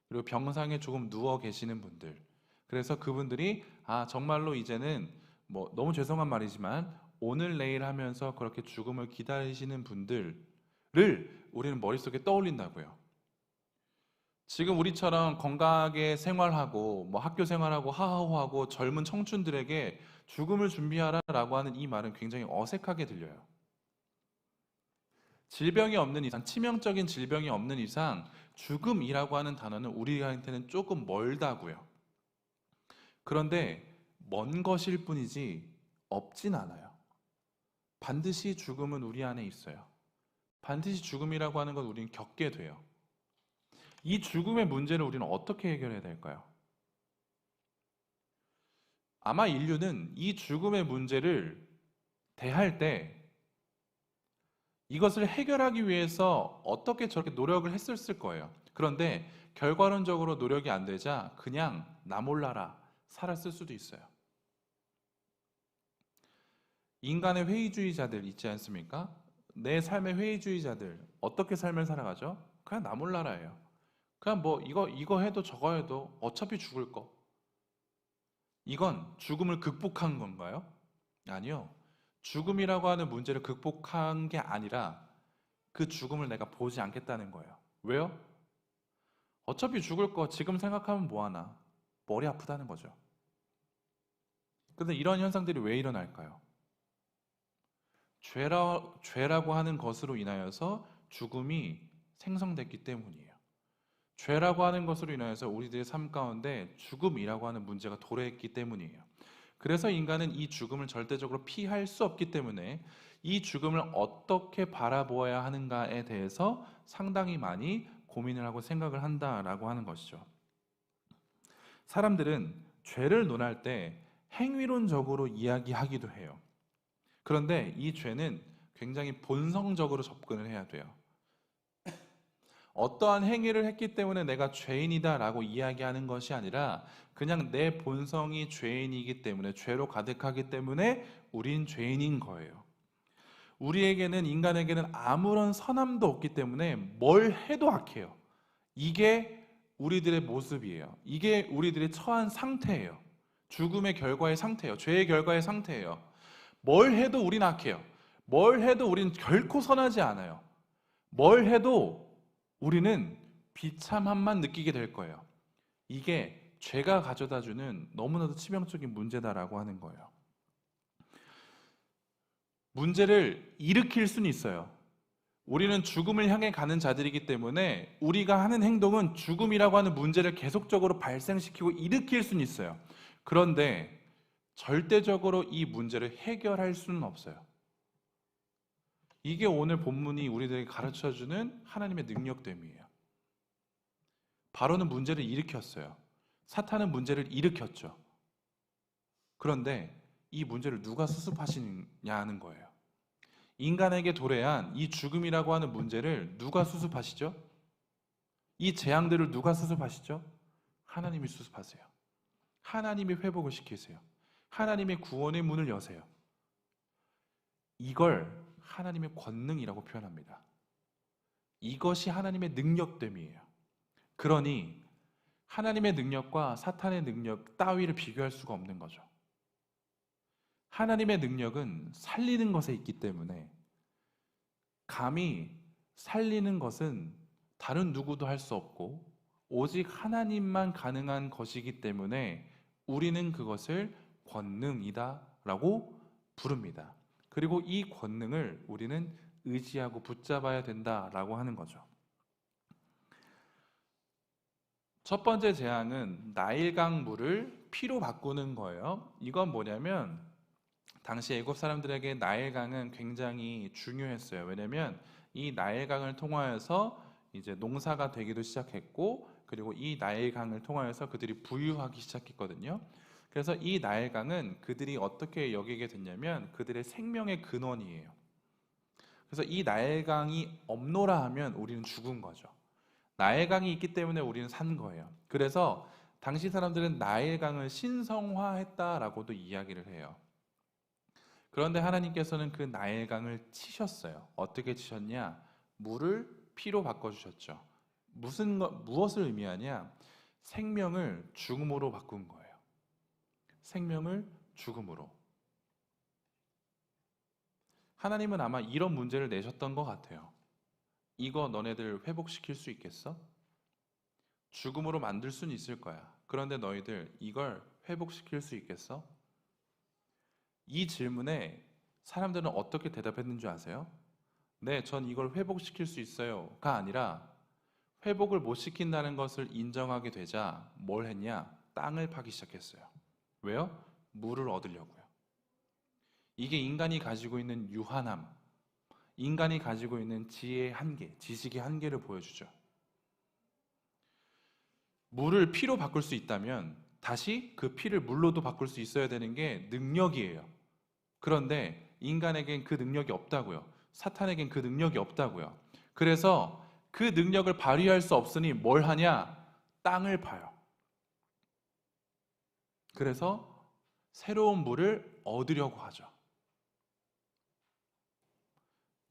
그리고 병상에 조금 누워 계시는 분들, 그래서 그분들이 정말로 이제는 뭐 너무 죄송한 말이지만 오늘 내일 하면서 그렇게 죽음을 기다리시는 분들을 우리는 머릿속에 떠올린다고요. 지금 우리처럼 건강하게 생활하고 뭐 학교 생활하고 하하호하고 젊은 청춘들에게 죽음을 준비하라라고 하는 이 말은 굉장히 어색하게 들려요. 질병이 없는 이상, 치명적인 질병이 없는 이상 죽음이라고 하는 단어는 우리한테는 조금 멀다고요. 그런데 먼 것일 뿐이지 없진 않아요. 반드시 죽음은 우리 안에 있어요. 반드시 죽음이라고 하는 건 우리는 겪게 돼요. 이 죽음의 문제를 우리는 어떻게 해결해야 될까요? 아마 인류는 이 죽음의 문제를 대할 때 이것을 해결하기 위해서 어떻게 저렇게 노력을 했었을 거예요. 그런데 결과론적으로 노력이 안 되자 그냥 나 몰라라 살았을 수도 있어요. 인간의 회의주의자들 있지 않습니까? 내 삶의 회의주의자들 어떻게 삶을 살아가죠? 그냥 나 몰라라예요. 그냥 뭐 이거 해도 저거 해도 어차피 죽을 거. 이건 죽음을 극복한 건가요? 아니요. 죽음이라고 하는 문제를 극복한 게 아니라 그 죽음을 내가 보지 않겠다는 거예요. 왜요? 어차피 죽을 거 지금 생각하면 뭐하나? 머리 아프다는 거죠. 근데 이런 현상들이 왜 일어날까요? 죄라고 하는 것으로 인하여서 죽음이 생성됐기 때문이에요. 죄라고 하는 것으로 인하여서 우리들의 삶 가운데 죽음이라고 하는 문제가 도래했기 때문이에요. 그래서 인간은 이 죽음을 절대적으로 피할 수 없기 때문에 이 죽음을 어떻게 바라보아야 하는가에 대해서 상당히 많이 고민을 하고 생각을 한다라고 하는 것이죠. 사람들은 죄를 논할 때 행위론적으로 이야기하기도 해요. 그런데 이 죄는 굉장히 본성적으로 접근을 해야 돼요. 어떠한 행위를 했기 때문에 내가 죄인이다라고 이야기하는 것이 아니라 그냥 내 본성이 죄인이기 때문에 죄로 가득하기 때문에 우린 죄인인 거예요. 우리에게는 인간에게는 아무런 선함도 없기 때문에 뭘 해도 악해요. 이게 우리들의 모습이에요. 이게 우리들의 처한 상태예요. 죽음의 결과의 상태예요. 죄의 결과의 상태예요. 뭘 해도 우린 악해요. 뭘 해도 우린 결코 선하지 않아요. 뭘 해도 우리는 비참함만 느끼게 될 거예요. 이게 죄가 가져다주는 너무나도 치명적인 문제다라고 하는 거예요. 문제를 일으킬 수는 있어요. 우리는 죽음을 향해 가는 자들이기 때문에 우리가 하는 행동은 죽음이라고 하는 문제를 계속적으로 발생시키고 일으킬 수는 있어요. 그런데 절대적으로 이 문제를 해결할 수는 없어요. 이게 오늘 본문이 우리들에게 가르쳐주는 하나님의 능력됨이에요. 바로는 문제를 일으켰어요. 사탄은 문제를 일으켰죠. 그런데 이 문제를 누가 수습하시냐 하는 거예요. 인간에게 도래한 이 죽음이라고 하는 문제를 누가 수습하시죠? 이 재앙들을 누가 수습하시죠? 하나님이 수습하세요. 하나님이 회복을 시키세요. 하나님의 구원의 문을 여세요. 이걸 하나님의 권능이라고 표현합니다. 이것이 하나님의 능력됨이에요. 그러니 하나님의 능력과 사탄의 능력 따위를 비교할 수가 없는 거죠. 하나님의 능력은 살리는 것에 있기 때문에 감히 살리는 것은 다른 누구도 할 수 없고 오직 하나님만 가능한 것이기 때문에 우리는 그것을 권능이다라고 부릅니다. 그리고 이 권능을 우리는 의지하고 붙잡아야 된다라고 하는 거죠. 첫 번째 재앙은 나일강 물을 피로 바꾸는 거예요. 이건 뭐냐면 당시 애굽 사람들에게 나일강은 굉장히 중요했어요. 왜냐하면 이 나일강을 통하여서 이제 농사가 되기도 시작했고, 그리고 이 나일강을 통하여서 그들이 부유하기 시작했거든요. 그래서 이 나일강은 그들이 어떻게 여기게 됐냐면 그들의 생명의 근원이에요. 그래서 이 나일강이 없노라 하면 우리는 죽은 거죠. 나일강이 있기 때문에 우리는 산 거예요. 그래서 당시 사람들은 나일강을 신성화했다라고도 이야기를 해요. 그런데 하나님께서는 그 나일강을 치셨어요. 어떻게 치셨냐? 물을 피로 바꿔주셨죠. 무엇을 의미하냐? 생명을 죽음으로 바꾼 거예요. 생명을 죽음으로. 하나님은 아마 이런 문제를 내셨던 것 같아요. 이거 너네들 회복시킬 수 있겠어? 죽음으로 만들 수는 있을 거야. 그런데 너희들 이걸 회복시킬 수 있겠어? 이 질문에 사람들은 어떻게 대답했는 줄 아세요? 네, 전 이걸 회복시킬 수 있어요가 아니라 회복을 못 시킨다는 것을 인정하게 되자 뭘 했냐? 땅을 파기 시작했어요. 왜요? 물을 얻으려고요. 이게 인간이 가지고 있는 유한함, 인간이 가지고 있는 지혜의 한계, 지식의 한계를 보여주죠. 물을 피로 바꿀 수 있다면 다시 그 피를 물로도 바꿀 수 있어야 되는 게 능력이에요. 그런데 인간에겐 그 능력이 없다고요. 사탄에겐 그 능력이 없다고요. 그래서 그 능력을 발휘할 수 없으니 뭘 하냐? 땅을 파요. 그래서 새로운 물을 얻으려고 하죠.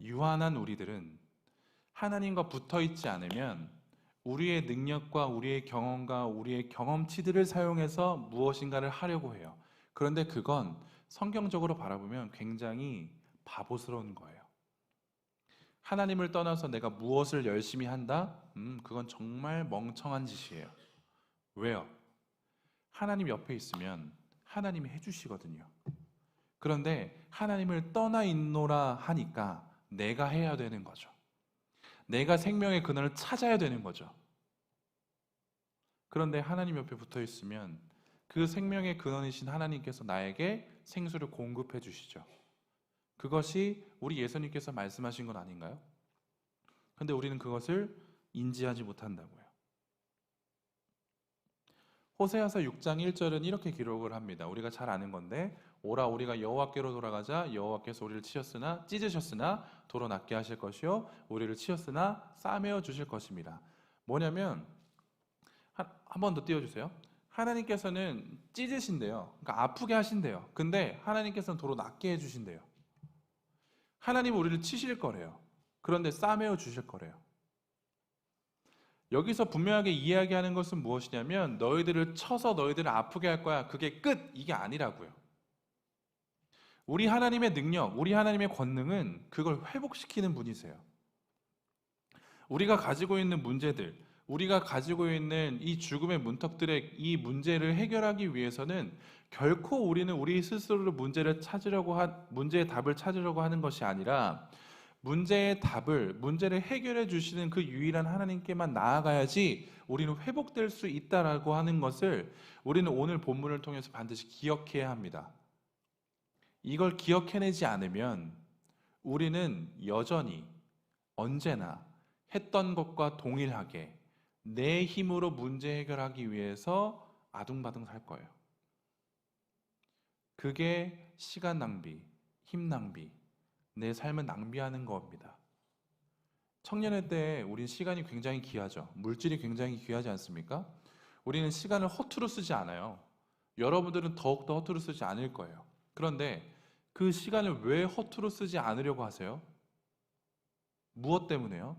유한한 우리들은 하나님과 붙어 있지 않으면 우리의 능력과 우리의 경험과 우리의 경험치들을 사용해서 무엇인가를 하려고 해요. 그런데 그건 성경적으로 바라보면 굉장히 바보스러운 거예요. 하나님을 떠나서 내가 무엇을 열심히 한다? 그건 정말 멍청한 짓이에요. 왜요? 하나님 옆에 있으면 하나님이 해주시거든요. 그런데 하나님을 떠나 있노라 하니까 내가 해야 되는 거죠. 내가 생명의 근원을 찾아야 되는 거죠. 그런데 하나님 옆에 붙어 있으면 그 생명의 근원이신 하나님께서 나에게 생수를 공급해 주시죠. 그것이 우리 예수님께서 말씀하신 건 아닌가요? 그런데 우리는 그것을 인지하지 못한다고요. 호세아서 6장 1절은 이렇게 기록을 합니다. 우리가 잘 아는 건데, 오라 우리가 여호와께로 돌아가자. 여호와께서 우리를 찢으셨으나 도로 낫게 하실 것이요 우리를 치셨으나 싸매어 주실 것입니다. 뭐냐면 한 번 더 띄워주세요. 하나님께서는 찢으신대요. 그러니까 아프게 하신대요. 근데 하나님께서는 도로 낫게 해주신대요. 하나님은 우리를 치실 거래요. 그런데 싸매어 주실 거래요. 여기서 분명하게 이야기하는 것은 무엇이냐면 너희들을 쳐서 너희들을 아프게 할 거야. 그게 끝! 이게 아니라고요. 우리 하나님의 능력, 우리 하나님의 권능은 그걸 회복시키는 분이세요. 우리가 가지고 있는 문제들, 우리가 가지고 있는 이 죽음의 문턱들의 이 문제를 해결하기 위해서는 결코 우리는 우리 스스로 문제의 답을 찾으려고 하는 것이 아니라 문제의 답을, 문제를 해결해 주시는 그 유일한 하나님께만 나아가야지 우리는 회복될 수 있다라고 하는 것을 우리는 오늘 본문을 통해서 반드시 기억해야 합니다. 이걸 기억해내지 않으면 우리는 여전히 언제나 했던 것과 동일하게 내 힘으로 문제 해결하기 위해서 아둥바둥 살 거예요. 그게 시간 낭비, 힘 낭비, 내 삶을 낭비하는 겁니다. 청년의 때 우린 시간이 굉장히 귀하죠. 물질이 굉장히 귀하지 않습니까? 우리는 시간을 허투루 쓰지 않아요. 여러분들은 더욱더 허투루 쓰지 않을 거예요. 그런데 그 시간을 왜 허투루 쓰지 않으려고 하세요? 무엇 때문에요?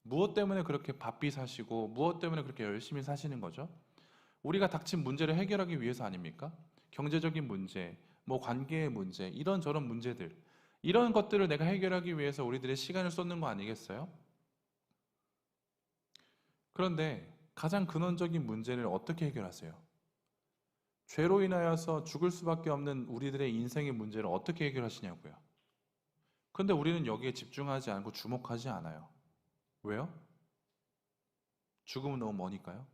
무엇 때문에 그렇게 바삐 사시고 무엇 때문에 그렇게 열심히 사시는 거죠? 우리가 닥친 문제를 해결하기 위해서 아닙니까? 경제적인 문제, 뭐 관계의 문제, 이런저런 문제들, 이런 것들을 내가 해결하기 위해서 우리들의 시간을 쏟는 거 아니겠어요? 그런데 가장 근원적인 문제를 어떻게 해결하세요? 죄로 인하여서 죽을 수밖에 없는 우리들의 인생의 문제를 어떻게 해결하시냐고요. 그런데 우리는 여기에 집중하지 않고 주목하지 않아요. 왜요? 죽음은 너무 머니까요?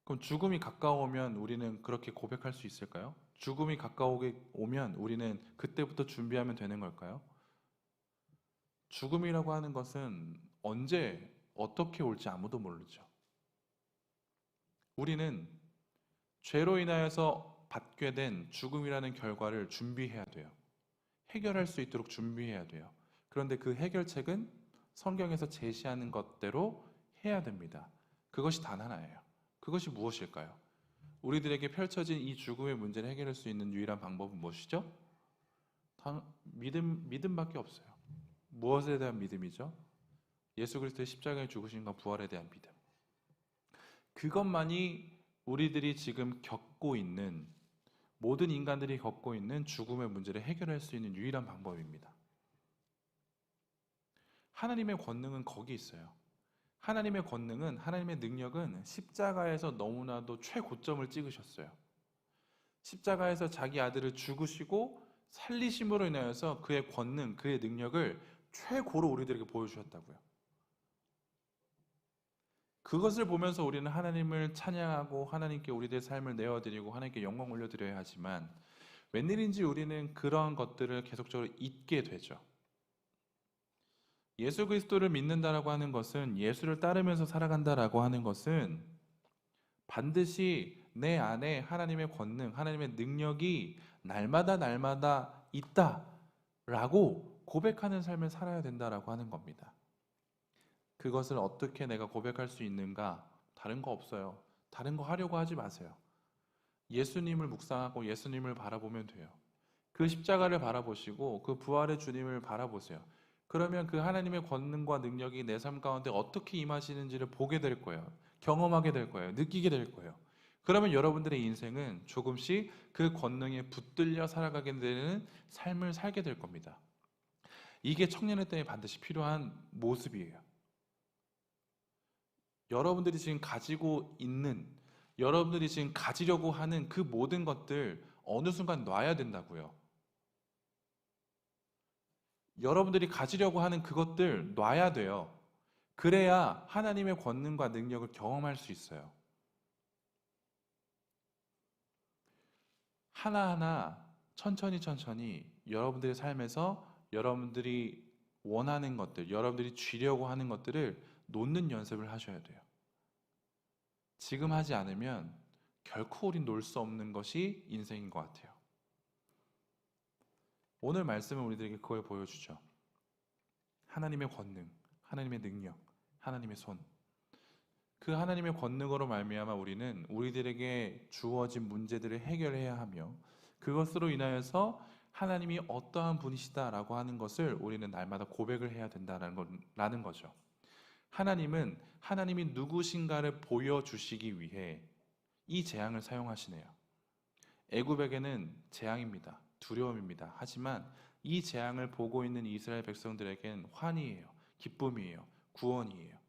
그럼 죽음이 가까우면 우리는 그렇게 고백할 수 있을까요? 죽음이 가까우게 오면 우리는 그때부터 준비하면 되는 걸까요? 죽음이라고 하는 것은 언제 어떻게 올지 아무도 모르죠. 우리는 죄로 인하여서 받게 된 죽음이라는 결과를 준비해야 돼요. 해결할 수 있도록 준비해야 돼요. 그런데 그 해결책은 성경에서 제시하는 것대로 해야 됩니다. 그것이 단 하나예요. 그것이 무엇일까요? 우리들에게 펼쳐진 이 죽음의 문제를 해결할 수 있는 유일한 방법은 무엇이죠? 믿음밖에 없어요. 무엇에 대한 믿음이죠? 예수 그리스도의 십자가의 죽으심과 부활에 대한 믿음. 그것만이 우리들이 지금 겪고 있는, 모든 인간들이 겪고 있는 죽음의 문제를 해결할 수 있는 유일한 방법입니다. 하나님의 권능은 거기 있어요. 하나님의 권능은, 하나님의 능력은 십자가에서 너무나도 최고점을 찍으셨어요. 십자가에서 자기 아들을 죽으시고 살리심으로 인하여서 그의 권능, 그의 능력을 최고로 우리들에게 보여주셨다고요. 그것을 보면서 우리는 하나님을 찬양하고 하나님께 우리들의 삶을 내어드리고 하나님께 영광 올려드려야 하지만 웬일인지 우리는 그러한 것들을 계속적으로 잊게 되죠. 예수 그리스도를 믿는다라고 하는 것은, 예수를 따르면서 살아간다라고 하는 것은 반드시 내 안에 하나님의 권능, 하나님의 능력이 날마다 있다라고 고백하는 삶을 살아야 된다라고 하는 겁니다. 그것을 어떻게 내가 고백할 수 있는가? 다른 거 없어요. 다른 거 하려고 하지 마세요. 예수님을 묵상하고 예수님을 바라보면 돼요. 그 십자가를 바라보시고 그 부활의 주님을 바라보세요. 그러면 그 하나님의 권능과 능력이 내 삶 가운데 어떻게 임하시는지를 보게 될 거예요. 경험하게 될 거예요. 느끼게 될 거예요. 그러면 여러분들의 인생은 조금씩 그 권능에 붙들려 살아가게 되는 삶을 살게 될 겁니다. 이게 청년의 때에 반드시 필요한 모습이에요. 여러분들이 지금 가지고 있는, 여러분들이 지금 가지려고 하는 그 모든 것들 어느 순간 놔야 된다고요. 여러분들이 가지려고 하는 그것들 놔야 돼요. 그래야 하나님의 권능과 능력을 경험할 수 있어요. 하나하나 천천히 여러분들의 삶에서 여러분들이 원하는 것들, 여러분들이 쥐려고 하는 것들을 놓는 연습을 하셔야 돼요. 지금 하지 않으면 결코 우린 놓을 수 없는 것이 인생인 것 같아요. 오늘 말씀은 우리들에게 그걸 보여주죠. 하나님의 권능, 하나님의 능력, 하나님의 손. 그 하나님의 권능으로 말미암아 우리는 우리들에게 주어진 문제들을 해결해야 하며 그것으로 인하여서 하나님이 어떠한 분이시다라고 하는 것을 우리는 날마다 고백을 해야 된다라는 거죠. 하나님은 하나님이 누구신가를 보여주시기 위해 이 재앙을 사용하시네요. 애굽에게는 재앙입니다. 두려움입니다. 하지만 이 재앙을 보고 있는 이스라엘 백성들에겐 환희예요. 기쁨이에요. 구원이에요.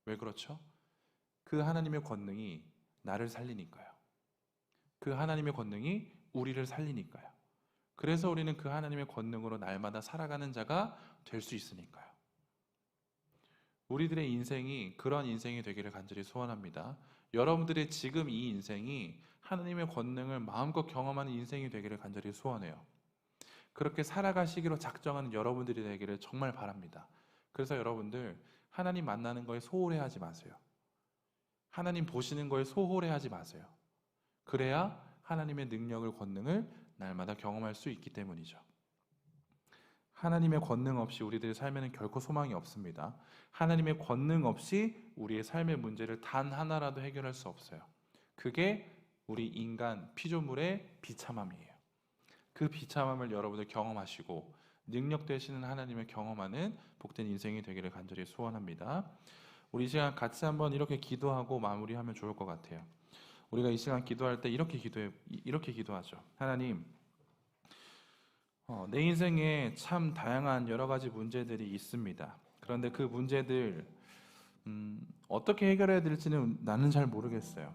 왜 그렇죠? 그 하나님의 권능이 나를 살리니까요. 그 하나님의 권능이 우리를 살리니까요. 그래서 우리는 그 하나님의 권능으로 날마다 살아가는 자가 될 수 있으니까요. 우리들의 인생이 그런 인생이 되기를 간절히 소원합니다. 여러분들의 지금 이 인생이 하나님의 권능을 마음껏 경험하는 인생이 되기를 간절히 소원해요. 그렇게 살아가시기로 작정하는 여러분들이 되기를 정말 바랍니다. 그래서 여러분들 하나님 만나는 거에 소홀해하지 마세요. 하나님 보시는 거에 소홀해하지 마세요. 그래야 하나님의 능력을, 권능을 날마다 경험할 수 있기 때문이죠. 하나님의 권능 없이 우리들의 삶에는 결코 소망이 없습니다. 하나님의 권능 없이 우리의 삶의 문제를 단 하나라도 해결할 수 없어요. 그게 우리 인간 피조물의 비참함이에요. 그 비참함을 여러분들 경험하시고 능력 되시는 하나님을 경험하는 복된 인생이 되기를 간절히 소원합니다. 우리 이 시간 같이 한번 이렇게 기도하고 마무리하면 좋을 것 같아요. 우리가 이 시간 기도할 때 이렇게 기도하죠. 하나님, 내 인생에 참 다양한 여러 가지 문제들이 있습니다. 그런데 그 문제들 어떻게 해결해야 될지는 나는 잘 모르겠어요.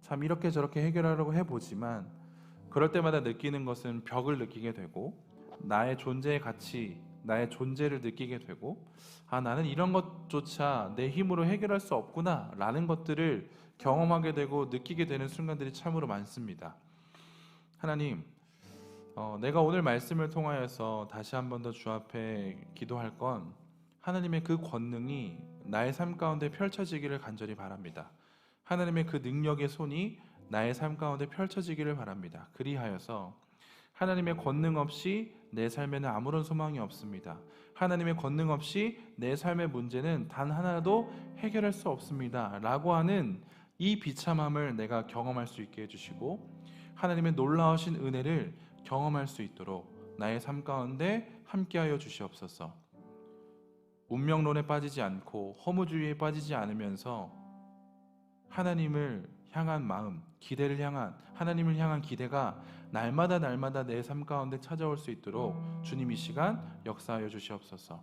참 이렇게 저렇게 해결하려고 해보지만 그럴 때마다 느끼는 것은 벽을 느끼게 되고 나의 존재의 가치, 나의 존재를 느끼게 되고 나는 이런 것조차 내 힘으로 해결할 수 없구나 라는 것들을 경험하게 되고 느끼게 되는 순간들이 참으로 많습니다. 하나님, 내가 오늘 말씀을 통하여서 다시 한 번 더 주 앞에 기도할 건 하나님의 그 권능이 나의 삶 가운데 펼쳐지기를 간절히 바랍니다. 하나님의 그 능력의 손이 나의 삶 가운데 펼쳐지기를 바랍니다. 그리하여서 하나님의 권능 없이 내 삶에는 아무런 소망이 없습니다. 하나님의 권능 없이 내 삶의 문제는 단 하나도 해결할 수 없습니다 라고 하는 이 비참함을 내가 경험할 수 있게 해주시고 하나님의 놀라우신 은혜를 경험할 수 있도록 나의 삶 가운데 함께하여 주시옵소서. 운명론에 빠지지 않고 허무주의에 빠지지 않으면서 하나님을 향한 마음, 기대를 향한, 하나님을 향한 기대가 날마다 내 삶 가운데 찾아올 수 있도록 주님 이 시간 역사하여 주시옵소서.